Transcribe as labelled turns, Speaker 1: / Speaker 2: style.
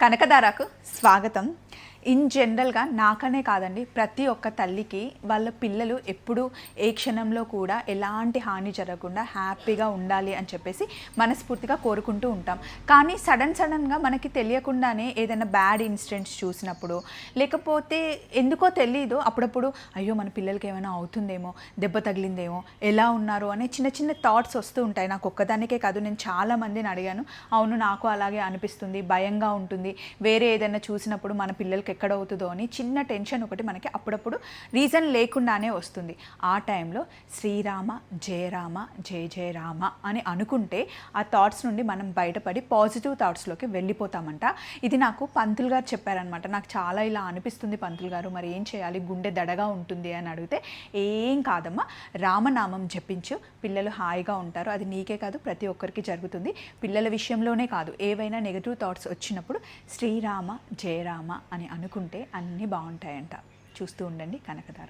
Speaker 1: కనకధారకు స్వాగతం. ఇన్ జనరల్గా నాకనే కాదండి, ప్రతి ఒక్క తల్లికి వాళ్ళ పిల్లలు ఎప్పుడు ఏ క్షణంలో కూడా ఎలాంటి హాని జరగకుండా హ్యాపీగా ఉండాలి అని చెప్పేసి మనస్ఫూర్తిగా కోరుకుంటూ ఉంటాం. కానీ సడన్గా మనకి తెలియకుండానే ఏదైనా బ్యాడ్ ఇన్సిడెంట్స్ చూసినప్పుడు, లేకపోతే ఎందుకో తెలీదు అప్పుడప్పుడు అయ్యో మన పిల్లలకి ఏమైనా అవుతుందేమో, దెబ్బ తగిలిందేమో, ఎలా ఉన్నారు అనే చిన్న చిన్న థాట్స్ వస్తూ ఉంటాయి. నాకు ఒక్కదానికే కాదు, నేను చాలామందిని అడిగాను. అవును, నాకు అలాగే అనిపిస్తుంది, భయంగా ఉంటుంది, వేరే ఏదైనా చూసినప్పుడు మన పిల్లలకి ఎక్కడవుతుందో అని చిన్న టెన్షన్ ఒకటి మనకి అప్పుడప్పుడు రీజన్ లేకుండానే వస్తుంది. ఆ టైంలో శ్రీరామ జయరామ జయ జయ రామ అని అనుకుంటే ఆ థాట్స్ నుండి మనం బయటపడి పాజిటివ్ థాట్స్లోకి వెళ్ళిపోతామంట. ఇది నాకు పంతులు గారు చెప్పారనమాట. నాకు చాలా ఇలా అనిపిస్తుంది పంతులు గారు, మరి ఏం చేయాలి, గుండె దడగా ఉంటుంది అని అడిగితే, ఏం కాదమ్మా, రామనామం జపించు, పిల్లలు హాయిగా ఉంటారు. అది నీకే కాదు ప్రతి ఒక్కరికి జరుగుతుంది. పిల్లల విషయంలోనే కాదు, ఏవైనా నెగటివ్ థాట్స్ వచ్చినప్పుడు శ్రీరామ జయరామ అని అనుకుంటే అన్నీ బాగుంటాయంట. చూస్తూ ఉండండి కనకధార.